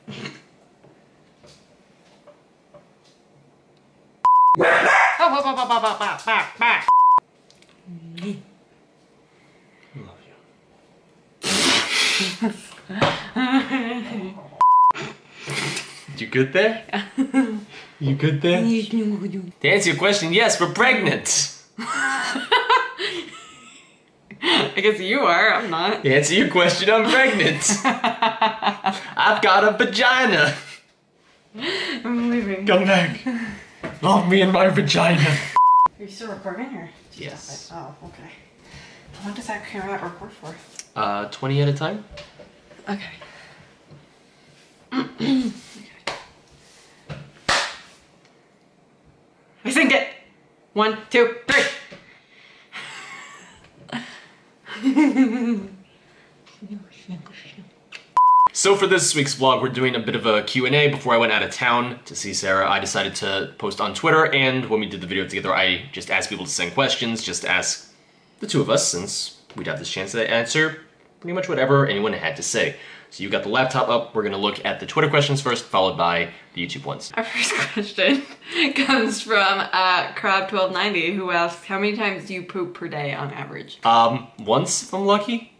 Love you. You good there? You good there? To answer your question, yes, we're pregnant. I guess you are, I'm not. To answer your question, I'm pregnant. I've got a vagina. I'm leaving. Come back. Love me in my vagina. Are you still recording or? Yes. Oh, okay. What does that camera record for? 20 at a time? Okay. I synced it! 1, 2, 3! So for this week's vlog, we're doing a bit of a Q&A. Before I went out of town to see Sarah, I decided to post on Twitter, and when we did the video together, I just asked people to send questions, just ask the two of us, since we'd have this chance to answer pretty much whatever anyone had to say. So you got the laptop up, we're gonna look at the Twitter questions first, followed by the YouTube ones. Our first question comes from Crab1290, who asks, how many times do you poop per day on average? Once, if I'm lucky.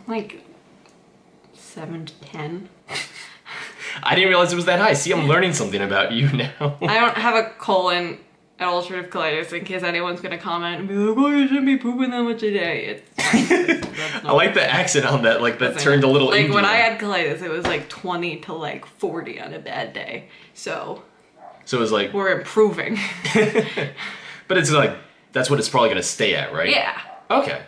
Like 7 to 10. I didn't realize it was that high. See, I'm learning something about you now. I don't have a colon at ulcerative colitis in case anyone's gonna comment and be like, oh, you shouldn't be pooping that much a day. I like the accent on that, like that turned a little like Indian. when I had colitis, it was like 20 to like 40 on a bad day. So it was like... we're improving. But it's like, that's what it's probably gonna stay at, right? Yeah. Okay.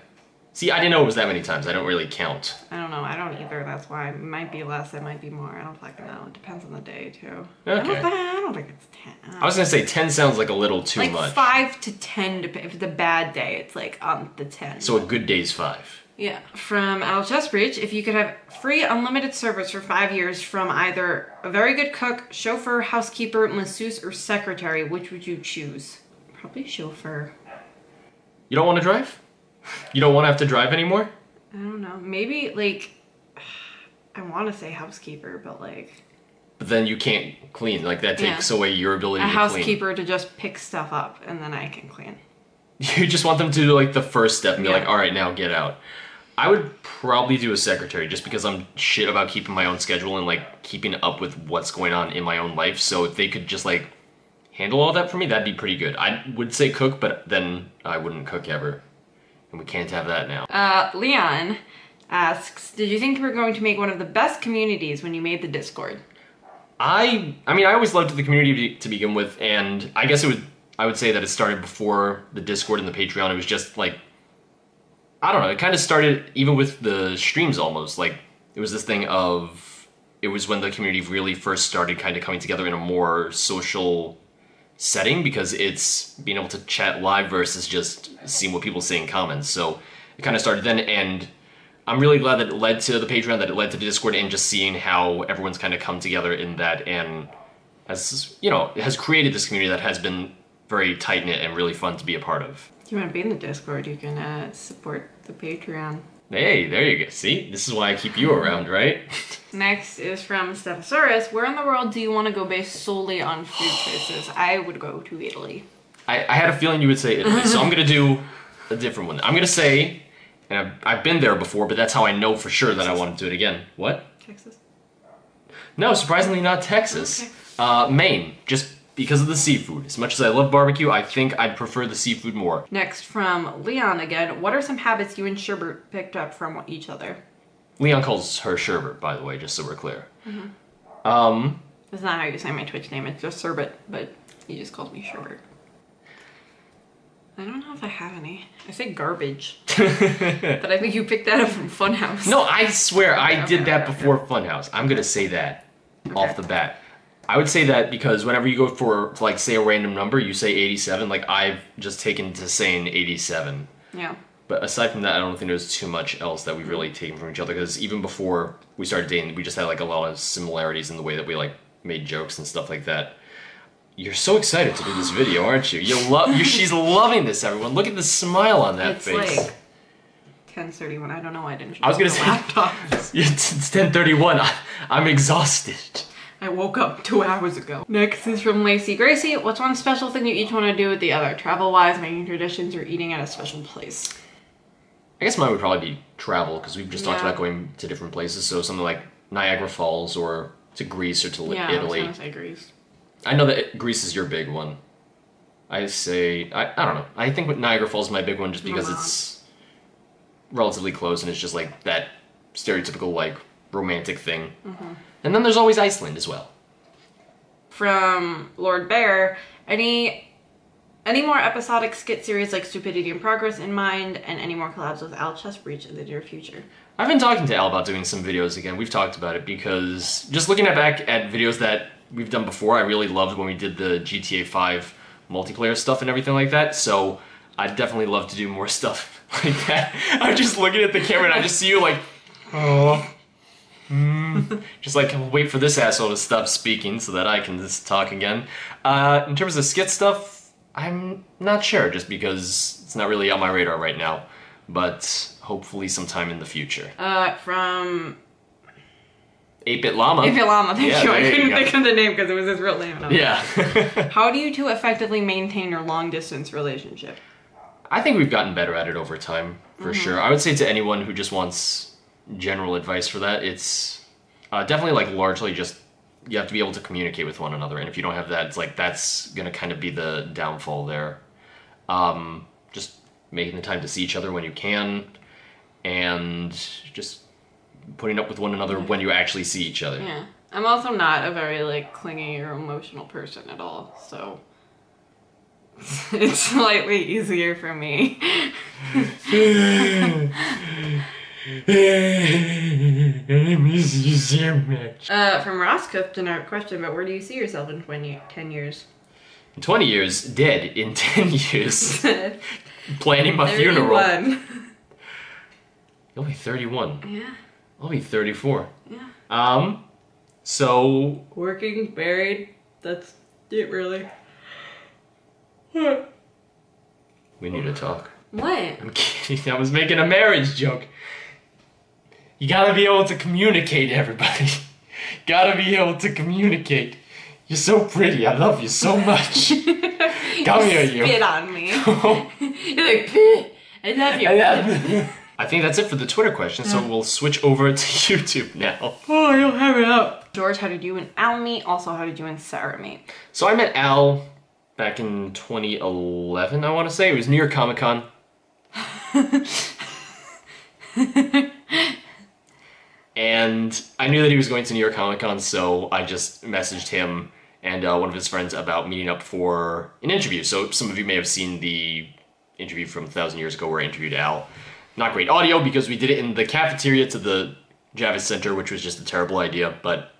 See, I didn't know it was that many times. I don't really count. I don't know. I don't either. That's why it might be less. It might be more. I don't fucking know. It depends on the day too. Okay. I don't think it's 10. I was gonna say 10 sounds like a little too like much. 5 to 10. If it's a bad day, it's like on the 10. So a good day's 5. Yeah. From Al Chestbreach, if you could have free unlimited service for 5 years from either a very good cook, chauffeur, housekeeper, masseuse, or secretary, which would you choose? Probably chauffeur. You don't want to drive? You don't want to have to drive anymore? I don't know. Maybe like I want to say housekeeper, but like. But then you can't clean. Like that takes away your ability to clean. A housekeeper to just pick stuff up and then I can clean. You just want them to do like the first step and be like, all right, now get out. I would probably do a secretary just because I'm shit about keeping my own schedule and like keeping up with what's going on in my own life. So if they could just like handle all that for me, that'd be pretty good. I would say cook, but then I wouldn't cook ever. And we can't have that now. Leon asks, did you think you were going to make one of the best communities when you made the Discord? I mean, I always loved the community to begin with, and I guess I would say that it started before the Discord and the Patreon. It was just like, I don't know, it kind of started even with the streams almost. Like, it was this thing of, it was when the community really first started kind of coming together in a more social setting, because it's being able to chat live versus just seeing what people say in comments. So it kind of started then, and I'm really glad that it led to the Patreon, that it led to the Discord, and just seeing how everyone's kind of come together in that, and as you know, it has created this community that has been very tight-knit and really fun to be a part of. If you want to be in the Discord, you can support the Patreon. Hey, there you go. See? This is why I keep you around, right? Next is from Stephosaurus. Where in the world do you want to go based solely on food choices? I would go to Italy. I had a feeling you would say Italy, so I'm going to do a different one. I'm going to say, and I've been there before, but that's how I know for sure that I want to do it again. What? Texas? No, surprisingly not Texas. Okay. Maine, just because of the seafood. As much as I love barbecue, I think I'd prefer the seafood more. Next from Leon again. What are some habits you and Sherbert picked up from each other? Leon calls her Sherbert, by the way, just so we're clear. Mm-hmm. That's not how you say my Twitch name. It's just Sherbert, but he just calls me Sherbert. I don't know if I have any. I say garbage. But I think you picked that up from Funhouse. No, I swear I did that before Funhouse. I'm gonna say that off the bat. I would say that because whenever you go for like, say a random number, you say 87. Like, I've just taken to saying 87. Yeah. But aside from that, I don't think there's too much else that we've really taken from each other, because even before we started dating, we just had like a lot of similarities in the way that we like made jokes and stuff like that. You're so excited to do this video, aren't you? She's loving this, everyone. Look at the smile on that face. It's like 10:31. I don't know why I didn't. I was gonna say, laptop. it's 10:31. I'm exhausted. I woke up 2 hours ago. Next is from Lacey Gracie. What's one special thing you each want to do with the other? Travel-wise, making traditions, or eating at a special place? I guess mine would probably be travel, because we've just talked about going to different places. So something like Niagara Falls, or to Greece, or to Italy. I was gonna say Greece. I know that Greece is your big one. I don't know. I think Niagara Falls is my big one just because it's relatively close and it's just like that stereotypical like romantic thing. And then there's always Iceland as well. From Lord Bear, any more episodic skit series like Stupidity in Progress in mind, and any more collabs with Al Chess Breach in the near future? I've been talking to Al about doing some videos again. We've talked about it because just looking back at videos that we've done before, I really loved when we did the GTA 5 multiplayer stuff and everything like that, so I'd definitely love to do more stuff like that. I'm just looking at the camera and I just see you like, just like, wait for this asshole to stop speaking so that I can just talk again. In terms of skit stuff, I'm not sure, just because it's not really on my radar right now, but hopefully sometime in the future. From 8-Bit Llama. 8-Bit Llama, thank you. I couldn't think of the name because it was his real name. Yeah. How do you two effectively maintain your long-distance relationship? I think we've gotten better at it over time, for sure. I would say to anyone who just wants general advice for that, it's definitely like largely just, you have to be able to communicate with one another, and if you don't have that, it's like that's gonna kind of be the downfall there. Just making the time to see each other when you can, and just putting up with one another when you actually see each other. Yeah. I'm also not a very, like, clingy or emotional person at all, so it's slightly easier for me. I miss you so much. From Ross Clifton, a question about where do you see yourself in 10 years? In 20 years, dead. In 10 years, planning my funeral. 31. You'll be 31. Yeah. I'll be 34. Yeah. So... Working, married, that's it really. We need to talk. What? I'm kidding, I was making a marriage joke. You gotta be able to communicate, everybody. Gotta be able to communicate. You're so pretty, I love you so much. Come here, you. Spit on me. You're like, I love you. I love you. I think that's it for the Twitter questions, so we'll switch over to YouTube now. Oh, I don't have it up. George, how did you and Al meet? Also, how did you and Sarah meet? So I met Al back in 2011, I want to say. It was New York Comic Con. And I knew that he was going to New York Comic Con, so I just messaged him and one of his friends about meeting up for an interview. So some of you may have seen the interview from 1,000 years ago where I interviewed Al. Not great audio because we did it in the cafeteria to the Javits Center, which was just a terrible idea, but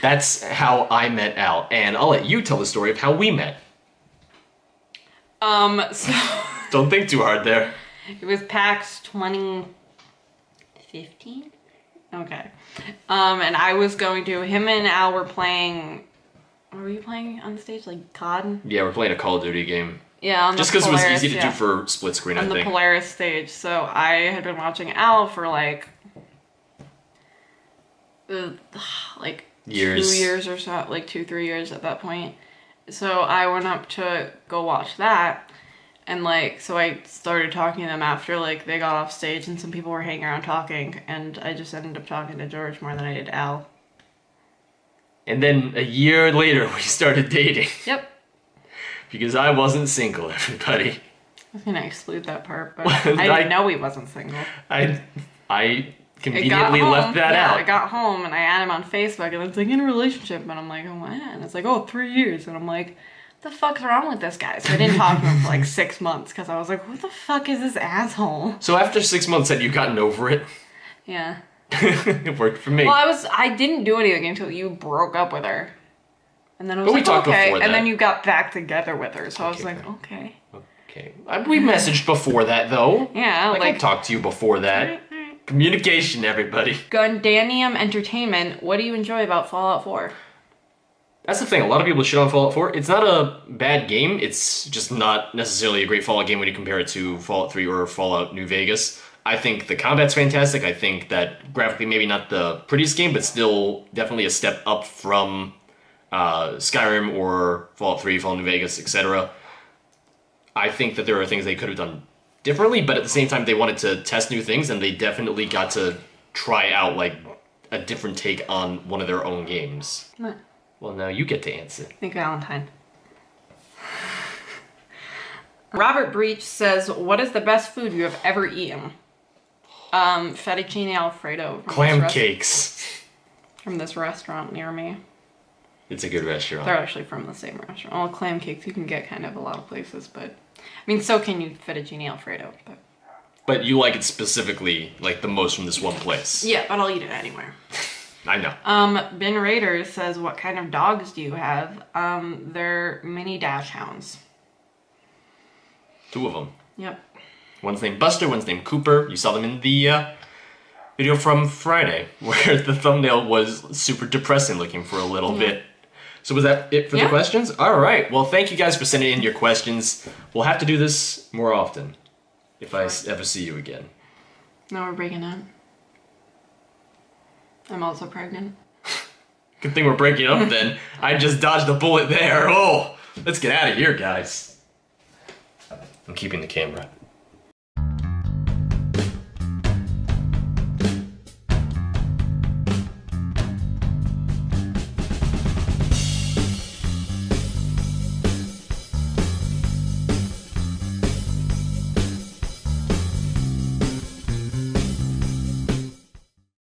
that's how I met Al. And I'll let you tell the story of how we met. So... Don't think too hard there. It was PAX 2015? Okay. And I was going to... Him and Al were playing... What were you playing on stage? Like COD? Yeah, we're playing a Call of Duty game. Yeah, on just the because it was Polaris, easy to do for split screen, I think. On the Polaris stage. So I had been watching Al for like years. 2 years or so, like 2-3 years at that point. So I went up to go watch that, and like, so I started talking to them after like they got off stage, and some people were hanging around talking, and I just ended up talking to George more than I did Al. And then a year later, we started dating. Yep. Because I wasn't single, everybody. I was gonna exclude that part, but I didn't know he wasn't single. I conveniently left that out. I got home and I added him on Facebook, and it's like, in a relationship, and I'm like, oh, what? And it's like, oh, 3 years, and I'm like, what the fuck's wrong with this guy? So I didn't talk to him for like 6 months because I was like, what the fuck is this asshole? So after 6 months, had you gotten over it? Yeah. It worked for me. Well, I didn't do anything until you broke up with her. And then I was but like, we talked okay. before that. And then you got back together with her. So I was like, okay. Okay. We messaged before that, though. Yeah. I talked to you before that. All right. Communication, everybody. Gundanium Entertainment, what do you enjoy about Fallout 4? That's the thing. A lot of people shit on Fallout 4. It's not a bad game. It's just not necessarily a great Fallout game when you compare it to Fallout 3 or Fallout New Vegas. I think the combat's fantastic. I think that graphically maybe not the prettiest game, but still definitely a step up from Skyrim or Fallout 3, Fallout New Vegas, etc. I think that there are things they could have done differently, but at the same time they wanted to test new things, and they definitely got to try out like a different take on one of their own games. What? Well, now you get to answer. Thank you, Valentine. Robert Breach says, what is the best food you have ever eaten? Fettuccine Alfredo. Clam cakes. From this restaurant near me. It's a good restaurant. They're actually from the same restaurant. Well, clam cakes you can get kind of a lot of places, but... I mean, so can you fettuccine Alfredo, but... But you like it specifically, like, the most from this one place. Yeah, but I'll eat it anywhere. I know. Ben Raiders says, what kind of dogs do you have? They're mini dash hounds. 2 of them. Yep. One's named Buster, one's named Cooper. You saw them in the video from Friday, where the thumbnail was super depressing looking for a little bit. So was that it for the questions? All right. Well, thank you guys for sending in your questions. We'll have to do this more often if I ever see you again. No, we're breaking up. I'm also pregnant. Good thing we're breaking up then. I just dodged a bullet there. Oh, let's get out of here, guys. I'm keeping the camera.